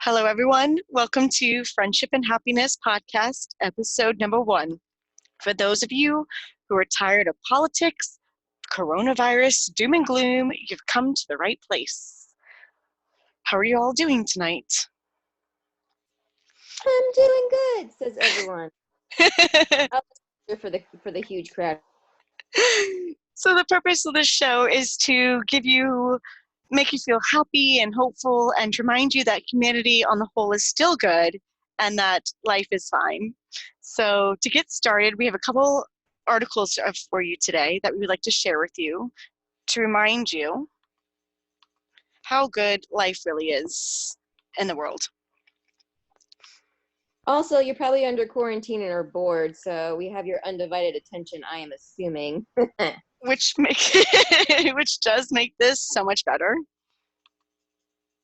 Hello, everyone. Welcome to Friendship and Happiness Podcast, episode number 1. For those of you who are tired of politics, coronavirus, doom and gloom, you've come to the right place. How are you all doing tonight? I'm doing good, says everyone. for the huge crowd. So the purpose of this show is to make you feel happy and hopeful and remind you that humanity on the whole is still good and that life is fine. So to get started, we have a couple articles for you today that we would like to share with you to remind you how good life really is in the world. Also, you're probably under quarantine and are bored, so we have your undivided attention, I am assuming. Which does make this so much better.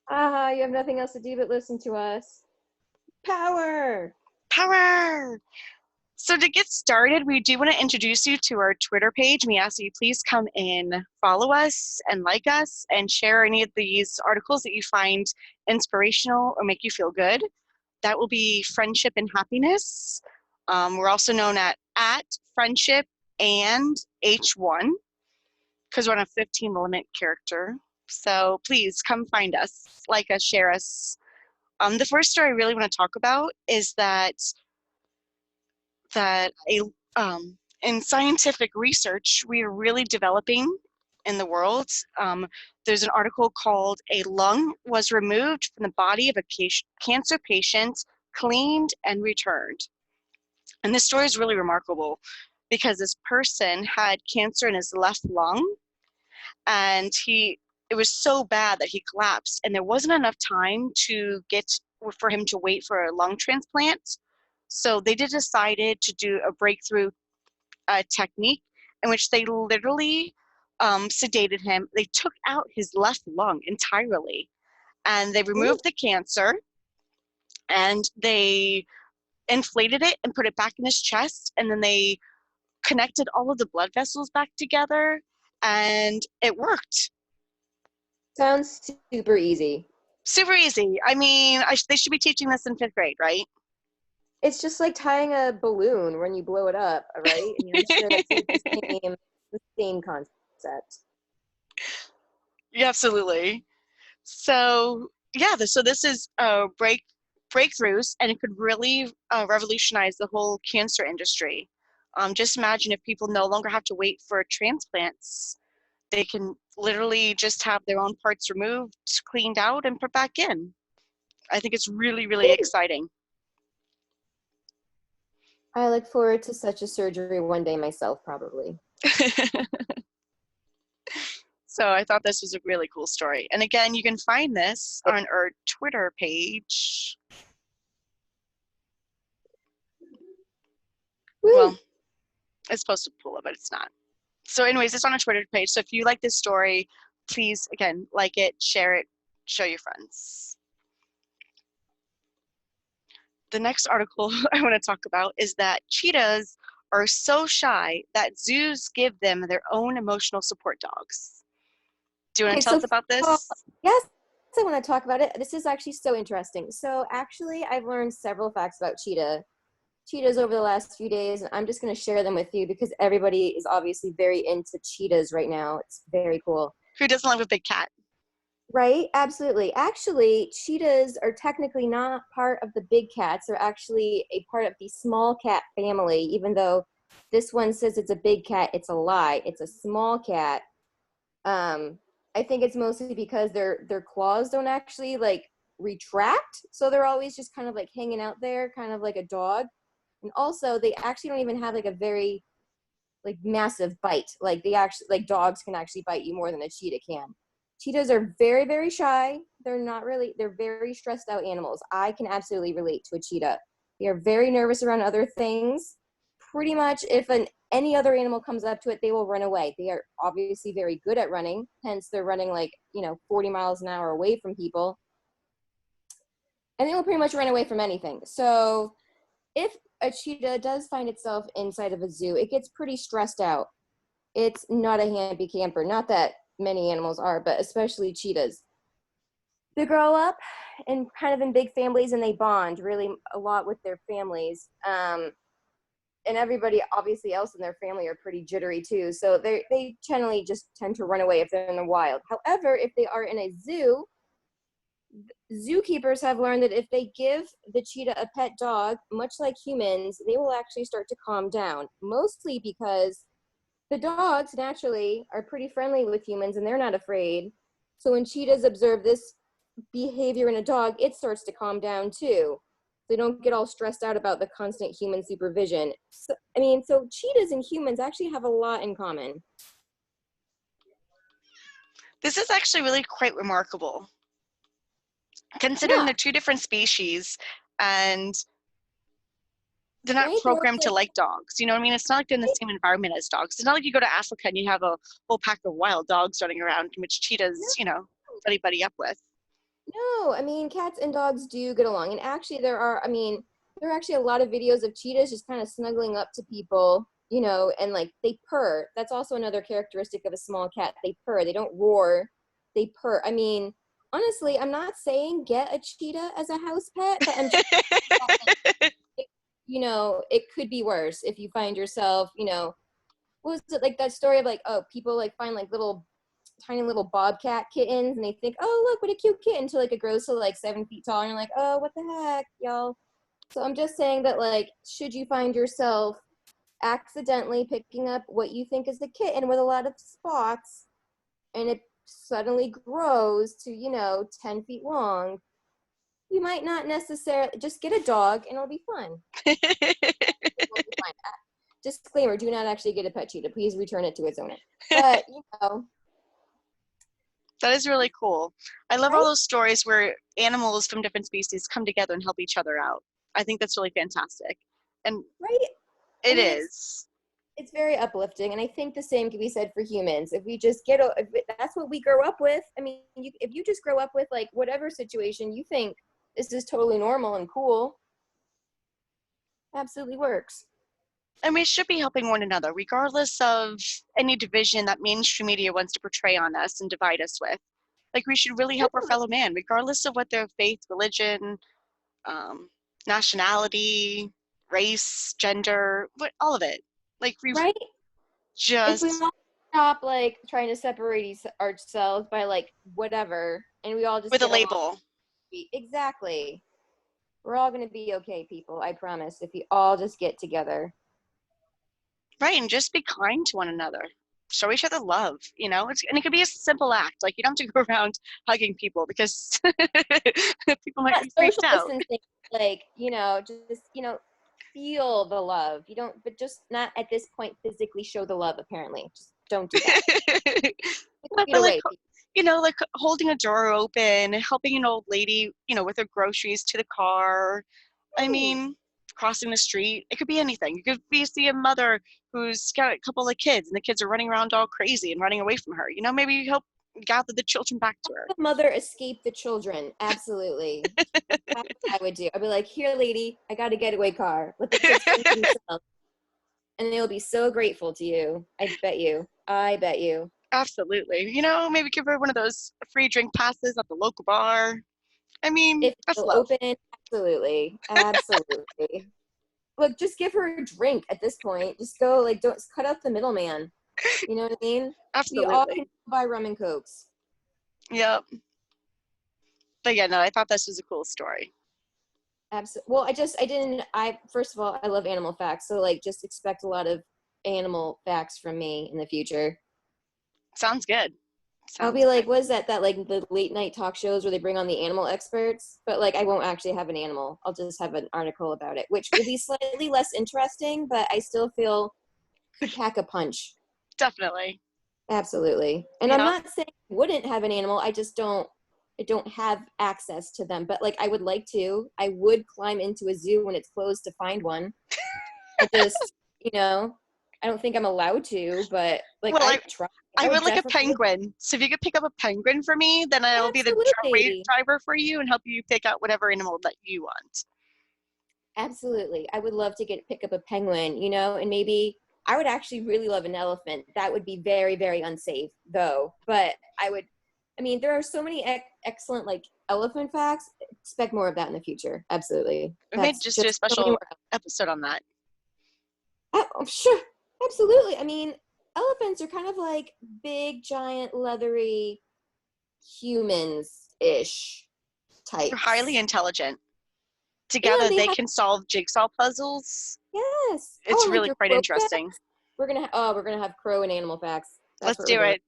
You have nothing else to do but listen to us. Power! Power! So to get started, we do want to introduce you to our Twitter page. We ask that you please come and follow us and like us and share any of these articles that you find inspirational or make you feel good. That will be Friendship and Happiness. We're also known at Friendship and H1 because we're on a 15 limit character. So please come find us, like us, share us. The first story I really want to talk about is that in scientific research, we are really developing in the world. There's an article called "A Lung Was Removed from the Body of a Cancer Patient, Cleaned and Returned." And this story is really remarkable because this person had cancer in his left lung, and it was so bad that he collapsed, and there wasn't enough time for him to wait for a lung transplant. So they decided to do a breakthrough technique in which they literally sedated him. They took out his left lung entirely, and they removed the cancer, and they inflated it and put it back in his chest, and then they connected all of the blood vessels back together, and it worked. Sounds super easy. Super easy. I mean, they should be teaching this in 5th grade, right? It's just like tying a balloon when you blow it up, right? And I'm sure that's the same concept. Yeah, absolutely. So yeah, so this is breakthroughs, and it could really revolutionize the whole cancer industry. Just imagine if people no longer have to wait for transplants. They can literally just have their own parts removed, cleaned out, and put back in. I think it's really, really exciting. I look forward to such a surgery one day myself, probably. So I thought this was a really cool story. And again, you can find this on our Twitter page. Woo. Well, it's supposed to pull it, but it's not. So anyways, it's on our Twitter page. So if you like this story, please, again, like it, share it, show your friends. The next article I want to talk about is that cheetahs are so shy that zoos give them their own emotional support dogs. Do you want to tell us about this? Yes, I want to talk about it. This is actually so interesting. So actually, I've learned several facts about cheetahs over the last few days, and I'm just going to share them with you because everybody is obviously very into cheetahs right now. It's very cool. Who doesn't love a big cat? Right? Absolutely. Actually, cheetahs are technically not part of the big cats. They're actually a part of the small cat family, even though this one says it's a big cat. It's a lie. It's a small cat. I think it's mostly because their claws don't actually like retract, so they're always just kind of like hanging out there, kind of like a dog. And also, they actually don't even have like a very like massive bite. Like dogs can actually bite you more than a cheetah can. Cheetahs are very, very shy. They're very stressed out animals. I can absolutely relate to a cheetah. They are very nervous around other things. Pretty much if any other animal comes up to it, they will run away. They are obviously very good at running. Hence, they're running 40 miles an hour away from people. And they will pretty much run away from anything. So if a cheetah does find itself inside of a zoo, it gets pretty stressed out. It's not a happy camper. Not that many animals are, but especially cheetahs. They grow up and kind of in big families, and they bond really a lot with their families. And everybody obviously else in their family are pretty jittery too. So they generally just tend to run away if they're in the wild. However, if they are in a zoo, zookeepers have learned that if they give the cheetah a pet dog, much like humans, they will actually start to calm down, mostly because the dogs naturally are pretty friendly with humans and they're not afraid. So when cheetahs observe this behavior in a dog, it starts to calm down too. They don't get all stressed out about the constant human supervision. So, so cheetahs and humans actually have a lot in common. This is actually really quite remarkable, considering Yeah, they're two different species and they're not right? programmed to like dogs. You know what I mean? It's not like they're in the same environment as dogs. It's not like you go to Africa and you have a whole pack of wild dogs running around, which cheetahs, buddy up with. No, cats and dogs do get along. And actually, there are actually a lot of videos of cheetahs just kind of snuggling up to people, and like they purr. That's also another characteristic of a small cat. They purr. They don't roar. They purr. Honestly, I'm not saying get a cheetah as a house pet, but I'm just, it could be worse if you find yourself, what was it like that story of like, oh, people like find like little tiny little bobcat kittens and they think, oh, look what a cute kitten, until like it grows to like 7 feet tall and you're like, oh, what the heck, y'all. So I'm just saying that, like, should you find yourself accidentally picking up what you think is the kitten with a lot of spots and it suddenly grows to 10 feet long, you might not necessarily just get a dog and it'll be fun. It'll be fine. Disclaimer, do not actually get a pet cheetah, please return it to its owner. But That is really cool. I love all right? those stories where animals from different species come together and help each other out. I think that's really fantastic. And Right? it It's is. it's very uplifting, and I think the same can be said for humans. If we just that's what we grow up with. If you just grow up with like whatever situation you think this is totally normal and cool, absolutely works. And we should be helping one another, regardless of any division that mainstream media wants to portray on us and divide us with. Like, we should really help our Definitely. fellow man, regardless of what their faith, religion, um, nationality, race, gender, all of it. Like, we Right? If we just, all stop like trying to separate ourselves by like whatever, and we all just with a get along, label. exactly. We're all gonna be okay, people. I promise. If we all just get together. Right, and just be kind to one another. Show each other love, and it could be a simple act. Like, you don't have to go around hugging people because people might Not be social freaked out. distancing, like, just, feel the love. You don't, but just not at this point physically show the love, apparently. Just don't do that. 6 feet But like, away. like holding a door open, helping an old lady, with her groceries to the car. I Right. mean, crossing the street. It could be anything. You could be see a mother who's got a couple of kids and the kids are running around all crazy and running away from her. Maybe you help gather the children back to her. The mother escape the children. Absolutely. That's what I would do. I'd be like, here, lady, I got a getaway car. Let the kids fend for themselves. And they'll be so grateful to you. I bet you. I bet you. Absolutely. Maybe give her one of those free drink passes at the local bar. I mean, If that's it'll love. open, absolutely. Absolutely. Look, just give her a drink at this point. Just go, like, don't cut out the middleman. You know what I mean? We all Absolutely. can buy rum and cokes. Yep. But yeah, no, I thought this was a cool story. Absolutely. Well, first of all, I love animal facts. So, like, just expect a lot of animal facts from me in the future. Sounds good. I'll Sounds be good. like, what is that, like the late night talk shows where they bring on the animal experts? But, like, I won't actually have an animal. I'll just have an article about it, which will be slightly less interesting, but I still feel could pack a punch. Definitely. Absolutely. And I'm Yep. not saying I wouldn't have an animal. I don't have access to them, but like I would like to. I would climb into a zoo when it's closed to find one. I just, I don't think I'm allowed to, but like Well, I try. I I would would like a definitely. penguin. So if you could pick up a penguin for me, then I will be the Absolutely. driver for you and help you pick out whatever animal that you want. Absolutely. I would love to pick up a penguin, and maybe I would actually really love an elephant. That would be very, very unsafe though. But there are so many excellent like elephant facts. expect more of that in the future. Absolutely. We may That's just do a just so many special more. episode on that. Oh, sure. Absolutely. I mean, elephants are kind of like big, giant, leathery humans-ish They're highly types. intelligent. And Together, they they have, can solve jigsaw puzzles. yes. Oh, It's and like really your quite crow interesting. facts. We're gonna have crow and animal facts. That's Let's what we're do doing. it.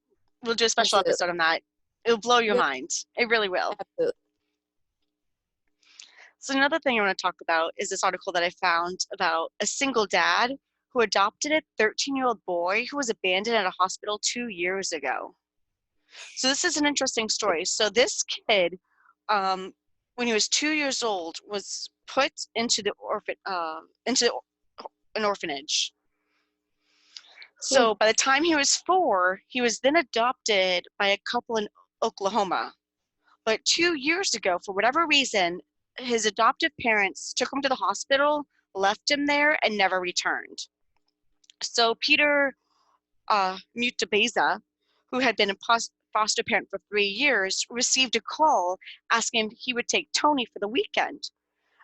We'll do a special Absolutely. episode on that. It'll blow your Yep, mind. It really will. absolutely. So another thing I want to talk about is this article that I found about a single dad who adopted a 13-year-old boy who was abandoned at a hospital 2 years ago. So this is an interesting story. So this kid, when he was 2 years old, was put into an orphanage. Cool. So by the time he was 4, he was then adopted by a couple in Oklahoma. But 2 years ago, for whatever reason, his adoptive parents took him to the hospital, left him there, and never returned. So Peter Mutabeza, who had been a foster parent for 3 years, received a call asking if he would take Tony for the weekend.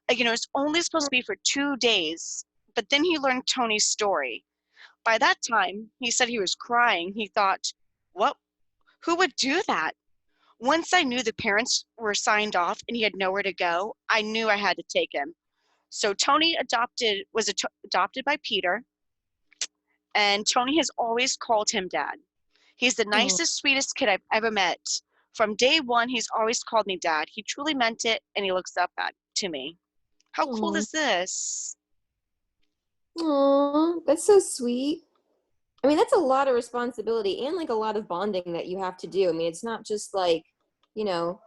Again, it was only supposed to be for 2 days, but then he learned Tony's story. By that time, he said he was crying. He thought, what? Who would do that? Once I knew the parents were signed off and he had nowhere to go, I knew I had to take him. So Tony was adopted by Peter, and Tony has always called him dad. He's the Oh, nicest, sweetest kid I've ever met. From day one, he's always called me dad. He truly meant it, and he looks up to me. How cool oh, is this? oh, that's so sweet. I mean, that's a lot of responsibility and like a lot of bonding that you have to do. I mean, it's not just like, you know,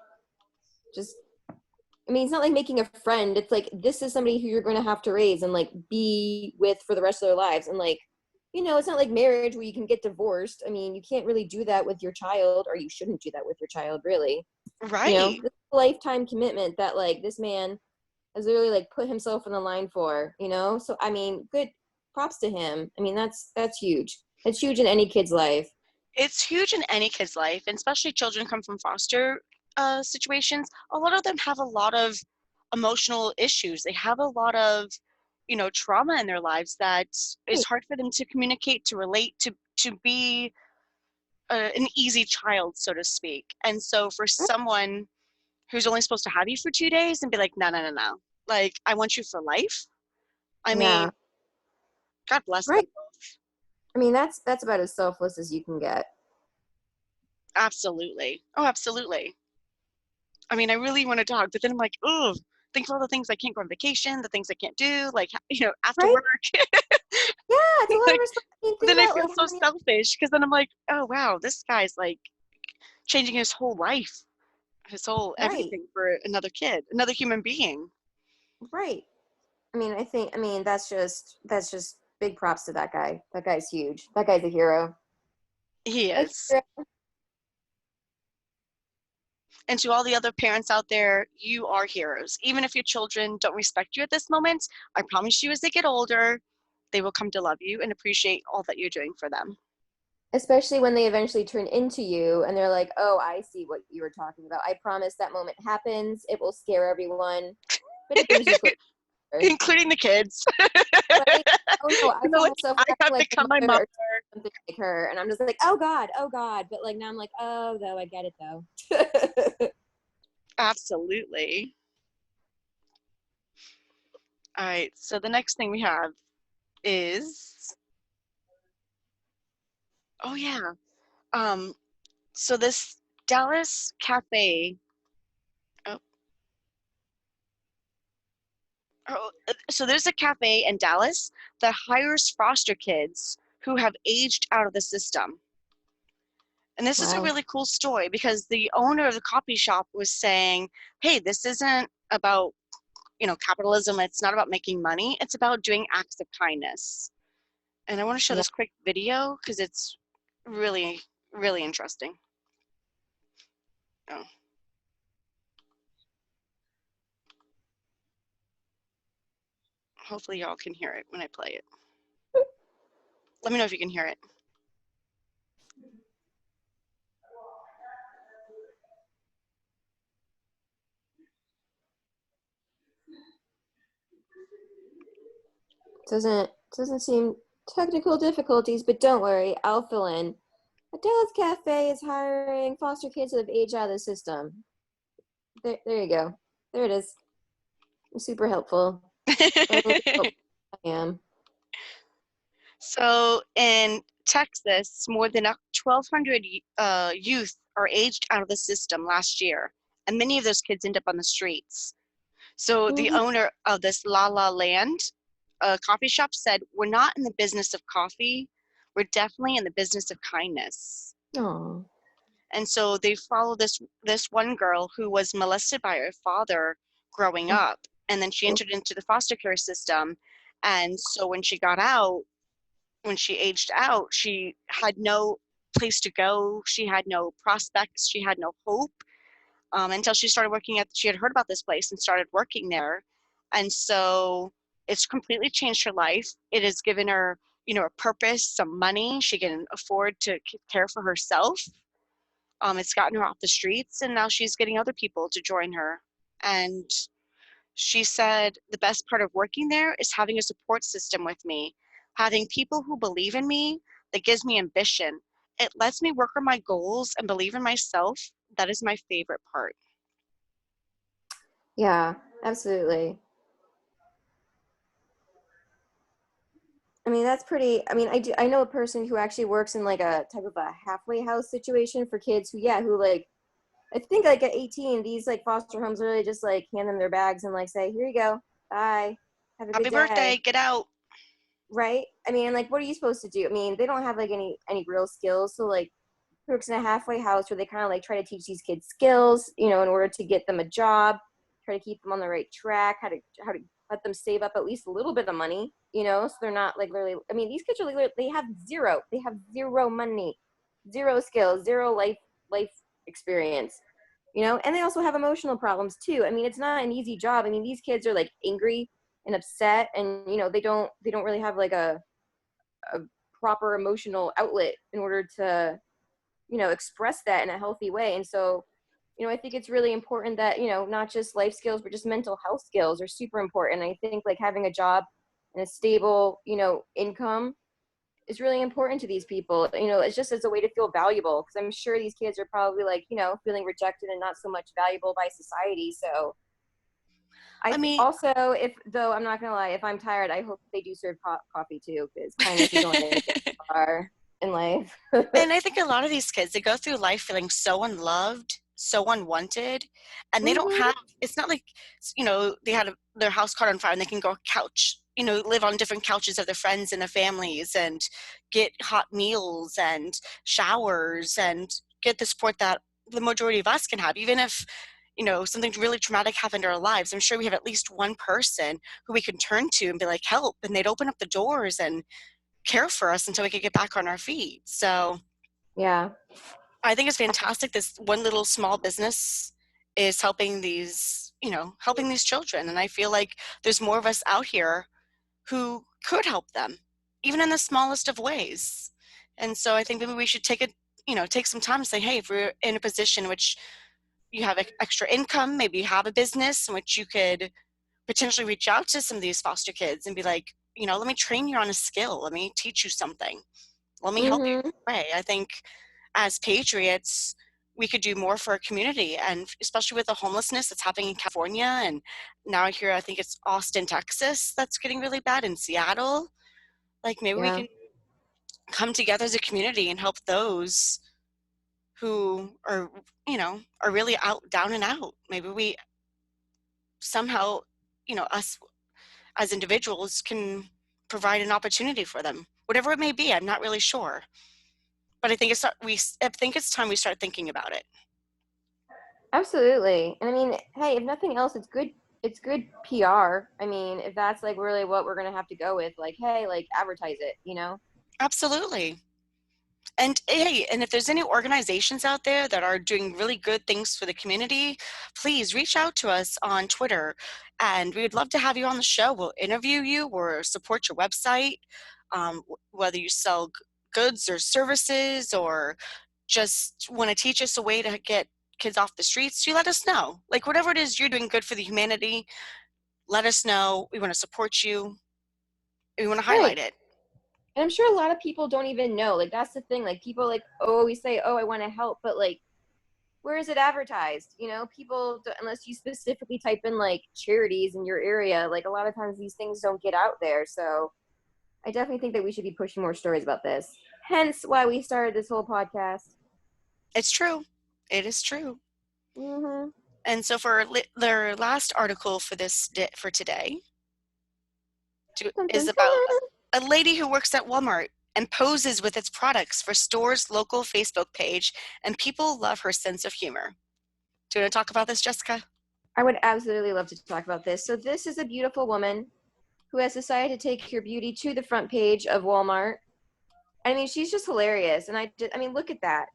just, I mean, it's not like making a friend. It's like, this is somebody who you're going to have to raise and like be with for the rest of their lives. And like, it's not like marriage where you can get divorced. I mean, you can't really do that with your child, or you shouldn't do that with your child, really. Right. This is a lifetime commitment that like this man has really like put himself on the line for. So, I mean, good props to him. I mean, that's huge. It's huge in any kid's life. It's huge in any kid's life, and especially children come from foster situations. A lot of them have a lot of emotional issues. They have a lot of, trauma in their lives that is Right. hard for them to communicate, to relate, to be an easy child, so to speak. And so for someone who's only supposed to have you for 2 days and be like, no, no, no, no, like I want you for life. I mean, Yeah. God bless them. Right. I mean, that's about as selfless as you can get. Absolutely. Oh, absolutely. I mean, I really want to talk, but then I'm like, oh, think of all the things I can't go on vacation, the things I can't do, like, after Right? work. Yeah, it's a lot of Like, responsibility. Think then I about feel like so how many. selfish because then I'm like, oh, wow, this guy's like changing his whole life, his whole Right. everything for another kid, another human being. Right. I mean, that's just big props to that guy. That guy's huge. That guy's a hero. He A is. hero. And to all the other parents out there, you are heroes. Even if your children don't respect you at this moment, I promise you as they get older, they will come to love you and appreciate all that you're doing for them. Especially when they eventually turn into you and they're like, "Oh, I see what you were talking about. I promise that moment happens. It will scare everyone, but it brings you closer." Including the kids. Right? Oh no, I found Like, myself I acting have like become my my mother mother. or something like her, and I'm just like, oh God, but like now I'm like, oh, though I get it though. Absolutely. All right, so the next thing we have is, oh yeah, um, so this Dallas cafe, oh, so there's a cafe in Dallas that hires foster kids who have aged out of the system. And this is a Wow. really cool story because the owner of the coffee shop was saying, hey, this isn't about, capitalism. It's not about making money. It's about doing acts of kindness. And I want to show Yeah. this quick video because it's really, really interesting. Oh, hopefully y'all can hear it when I play it. Let me know if you can hear it. Doesn't seem technical difficulties, but don't worry, I'll fill in. Adele's Cafe is hiring foster kids that have aged out of the system. There you go. There it is. Super helpful. Oh, I am. So in Texas, more than 1,200 youth are aged out of the system last year, and many of those kids end up on the streets. So the Mhm. owner of this La La Land coffee shop said, "We're not in the business of coffee. We're definitely in the business of kindness." Aw. And so they follow this one girl who was molested by her father growing Oh, up, and then she entered into the foster care system. And so when she got out, when she aged out, she had no place to go. She had no prospects. She had no hope until she started working at. She had heard about this place and started working there, and so it's completely changed her life. It has given her, a purpose, some money. She can afford to care for herself. It's gotten her off the streets, and now she's getting other people to join her. And she said the best part of working there is having a support system with me, having people who believe in me, that gives me ambition. It lets me work on my goals and believe in myself. That is my favorite part. yeah, absolutely. I mean, that's pretty. I mean, I know a person who actually works in like a type of a halfway house situation for kids who, yeah, who like, I think like at 18, these like foster homes really just like hand them their bags and like say, here you go, bye, have a good Happy birthday, day. get out. Right? I mean, like, what are you supposed to do? I mean, they don't have like any real skills. So like, he works in a halfway house where they kind of like try to teach these kids skills, in order to get them a job, try to keep them on the right track, how to let them save up at least a little bit of money, so they're not like literally. I mean, these kids are literally they have zero money, zero skills, zero life experience. And they also have emotional problems too. I mean, it's not an easy job. I mean, these kids are like angry and upset, and they don't really have like a proper emotional outlet in order to express that in a healthy way. And so I think it's really important that not just life skills but just mental health skills are super important. I think like having a job and a stable income is really important to these people. It's just as a way to feel valuable, because I'm sure these kids are probably like feeling rejected and not so much valuable by society. So I mean, also, if though I'm not gonna lie, if I'm tired, I hope they do serve coffee too, because kindness is only going to get far in life. and I think a lot of these kids, they go through life feeling so unloved, so unwanted, and they don't Hmm. have, it's not like, they had their house caught on fire and they can go couch, live on different couches of their friends and their families and get hot meals and showers and get the support that the majority of us can have, even if, something really traumatic happened in our lives. I'm sure we have at least one person who we can turn to and be like, help, and they'd open up the doors and care for us until we could get back on our feet. So Yeah. I think it's fantastic. This one little small business is helping these children. And I feel like there's more of us out here who could help them, even in the smallest of ways. And so I think maybe we should take some time to say, hey, if we're in a position in which you have extra income, maybe you have a business in which you could potentially reach out to some of these foster kids and be like, let me train you on a skill. Let me teach you something. Let me help you Hmm. in a way. I think as patriots, we could do more for our community, and especially with the homelessness that's happening in California, and now here I think it's Austin, Texas, that's getting really bad, in Seattle. Like maybe we Yeah. can come together as a community and help those who are really out, down and out. Maybe we somehow, us as individuals can provide an opportunity for them, whatever it may be. I'm not really sure, but I think it's time we start thinking about it. Absolutely. And I mean, hey, if nothing else, it's good PR. I mean, if that's like really what we're gonna have to go with, like, hey, like advertise it. Absolutely. And hey, and if there's any organizations out there that are doing really good things for the community, please reach out to us on Twitter. And we would love to have you on the show. We'll interview you or support your website, whether you sell goods or services or just want to teach us a way to get kids off the streets. You let us know. Like whatever it is you're doing good for the humanity, let us know. We want to support you. We want to Right. highlight it. And I'm sure a lot of people don't even know. Like, that's the thing. Like, people like always say, "Oh, I want to help," but like, where is it advertised? You know, people unless you specifically type in like charities in your area. Like, a lot of times these things don't get out there. So I definitely think that we should be pushing more stories about this. Hence why we started this whole podcast. It's true. It is true. Mm-hmm. And so for their last article for for today Dun, is dun, about dun. a lady who works at Walmart and poses with its products for store's local Facebook page, and people love her sense of humor. Do you want to talk about this, Jessica? I would absolutely love to talk about this. So this is a beautiful woman who has decided to take her beauty to the front page of Walmart. I mean, she's just hilarious. And I mean, look at that.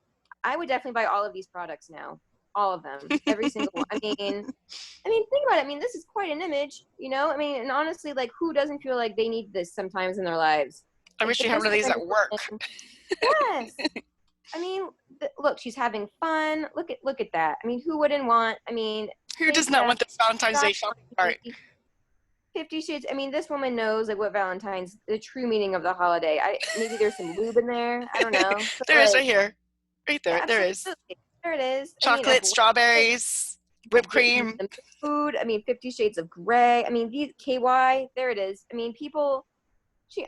I would definitely buy all of these products now. All of them. Every single one. I mean, think about it. I mean, this is quite an image, you know? I mean, and honestly, like, who doesn't feel like they need this sometimes in their lives? I Like, wish you had one of these at work. Yes. I mean, look, she's having fun. Look at that. I mean, who wouldn't want? I mean, Who does not want this Valentine's Day shopping cart? 50 Shades. I mean, this woman knows like what Valentine's, the true meaning of the holiday. Maybe there's some lube in there. I don't know. There is right here. Right there. Yeah, there is. There it is. Chocolate, strawberries, whipped cream. Food. I mean, 50 Shades of Grey. I mean, these KY. There it is. I mean, people.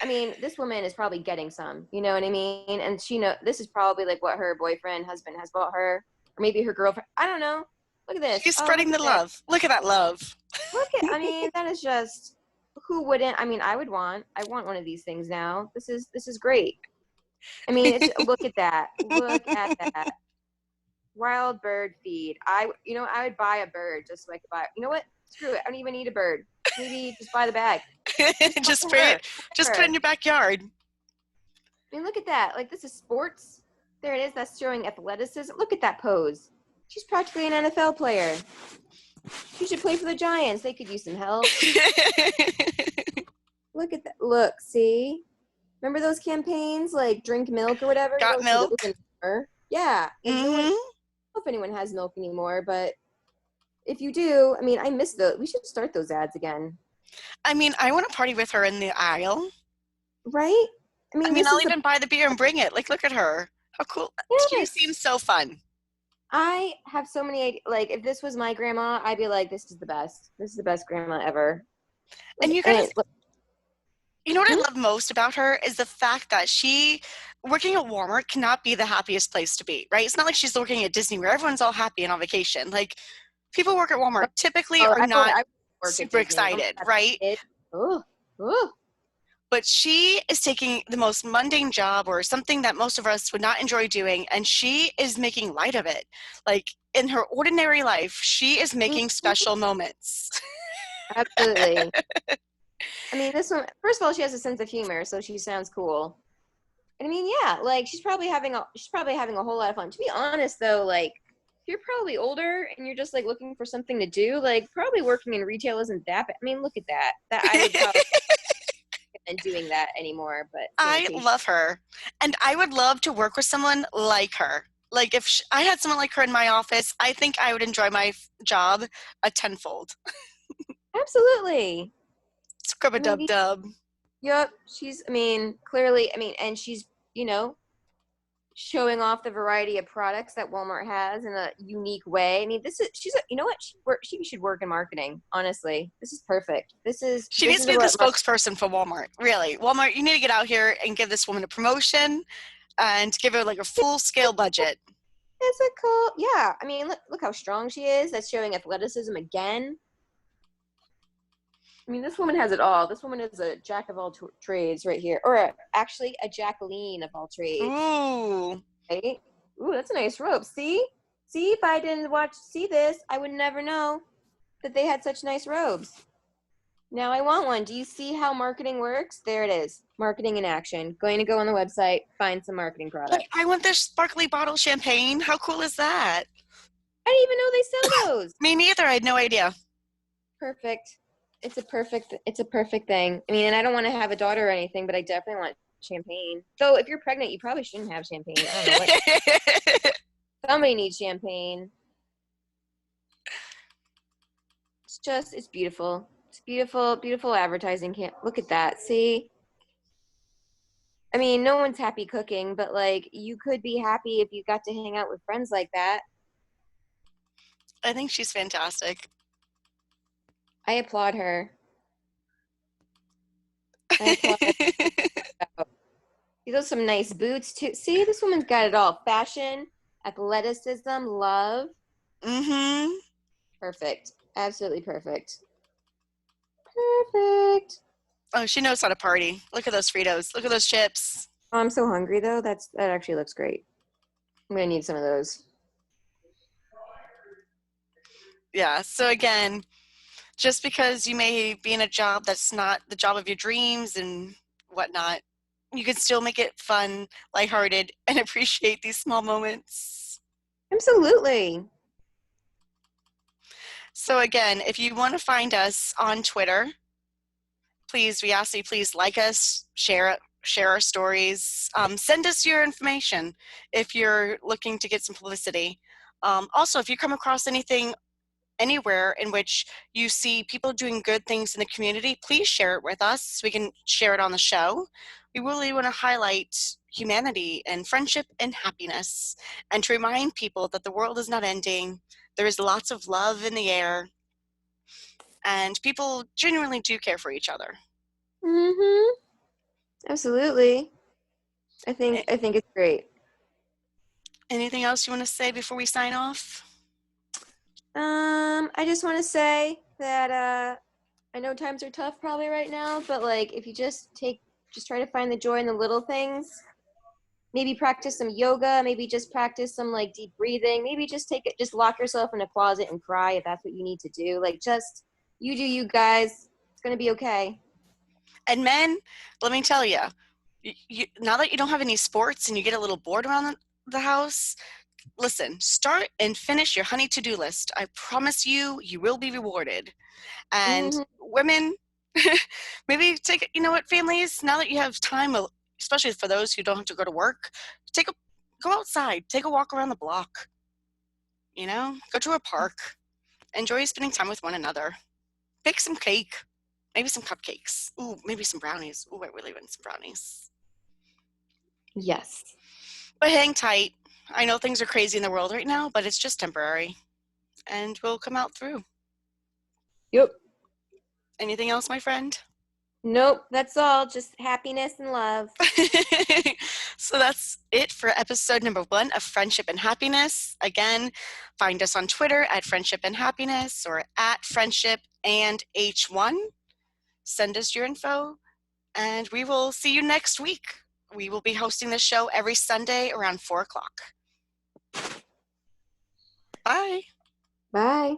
This woman is probably getting some. You know what I mean? And this is probably like what her boyfriend, husband has bought her, or maybe her girlfriend. I don't know. Look at this. She's spreading the love. Look at that love. I mean, that is just, who wouldn't? I mean, I want one of these things now. This is great. I mean, look at that. Look at that. Wild bird feed. I would buy a bird just so I could buy. You know what? Screw it. I don't even need a bird. Maybe just buy the bag. Just put it in your backyard. I mean, look at that. Like, this is sports. There it is. That's showing athleticism. Look at that pose. She's practically an NFL player. She should play for the Giants. They could use some help. Look at that. Look, see? Remember those campaigns, like drink milk or whatever? Got milk? Yeah. Mm-hmm. I don't know if anyone has milk anymore, but if you do, I mean, I miss those. We should start those ads again. I mean, I want to party with her in the aisle. Right? I mean, I'll even buy the beer and bring it. Like, look at her. How cool. Yes. She seems so fun. I have so many, like, if this was my grandma, I'd be like, this is the best. This is the best grandma ever. And you guys, you know what I love most about her is the fact that working at Walmart cannot be the happiest place to be, right? It's not like she's working at Disney where everyone's all happy and on vacation. Like, people work at Walmart typically are not super excited, right? Ooh. But she is taking the most mundane job or something that most of us would not enjoy doing, and she is making light of it. Like, in her ordinary life, she is making special moments. Absolutely. I mean, this one, first of all, she has a sense of humor, so she sounds cool. And I mean, yeah, like, she's probably having a whole lot of fun. To be honest, though, like, if you're probably older and you're just, like, looking for something to do, like, probably working in retail isn't that bad. I mean, look at that. I would probably and doing that anymore, but I love her, and I would love to work with someone like her. Like, if I had someone like her in my office, I think I would enjoy my job a tenfold. Absolutely. Scrub-a-dub-dub. Yep. She's, clearly, and she's, showing off the variety of products that Walmart has in a unique way. I mean, she should work in marketing, honestly. This is perfect. She needs to be the spokesperson for Walmart, really. Walmart, you need to get out here and give this woman a promotion and give her like a full-scale budget. It's a cool, yeah. I mean, look how strong she is. That's showing athleticism again. I mean, this woman has it all. This woman is a jack of all trades right here. Or actually a Jacqueline of all trades. Ooh. Right? Ooh, that's a nice robe. See? If I didn't see this, I would never know that they had such nice robes. Now I want one. Do you see how marketing works? There it is. Marketing in action. Going to go on the website, find some marketing products. Like, I want this sparkly bottle champagne. How cool is that? I didn't even know they sell those. Me neither. I had no idea. Perfect. It's a perfect thing. I mean, and I don't want to have a daughter or anything, but I definitely want champagne. So if you're pregnant, you probably shouldn't have champagne. I don't know what. Somebody needs champagne. It's beautiful. It's beautiful, beautiful advertising. Can't look at that. See, I mean, no one's happy cooking, but like you could be happy if you got to hang out with friends like that. I think she's fantastic. I applaud her. I applaud her. These are some nice boots too. See, this woman's got it all. Fashion, athleticism, love. Mm-hmm. Perfect. Absolutely perfect. Perfect. Oh, she knows how to party. Look at those Fritos. Look at those chips. Oh, I'm so hungry though. That actually looks great. I'm gonna need some of those. Yeah. So again, just because you may be in a job that's not the job of your dreams and whatnot, you can still make it fun, lighthearted, and appreciate these small moments. Absolutely. So again, if you want to find us on Twitter, please, we ask that you please like us, share our stories, send us your information if you're looking to get some publicity. Also, if you come across anything anywhere in which you see people doing good things in the community, please share it with us so we can share it on the show. We really want to highlight humanity and friendship and happiness, and to remind people that the world is not ending. There is lots of love in the air, and people genuinely do care for each other. Mm-hmm. Absolutely. I think it's great. Anything else you want to say before we sign off? I just want to say that I know times are tough probably right now, but like if you just try to find the joy in the little things. Maybe practice some yoga, maybe just practice some like deep breathing, maybe just lock yourself in a closet and cry if that's what you need to do. Like just you do you guys. It's going to be okay. And men, let me tell you, now that you don't have any sports and you get a little bored around the house, listen, start and finish your honey to-do list. I promise you, you will be rewarded. And Mm-hmm. women, maybe take, you know what, families, now that you have time, especially for those who don't have to go to work, go outside, take a walk around the block, go to a park, enjoy spending time with one another, bake some cake, maybe some cupcakes. Ooh, maybe some brownies. Ooh, I really want some brownies. Yes. But hang tight. I know things are crazy in the world right now, but it's just temporary. And we'll come out through. Yep. Anything else, my friend? Nope, that's all. Just happiness and love. So that's it for episode number 1 of Friendship and Happiness. Again, find us on Twitter at Friendship and Happiness or at Friendship and H1. Send us your info, and we will see you next week. We will be hosting this show every Sunday around 4 o'clock. Bye. Bye.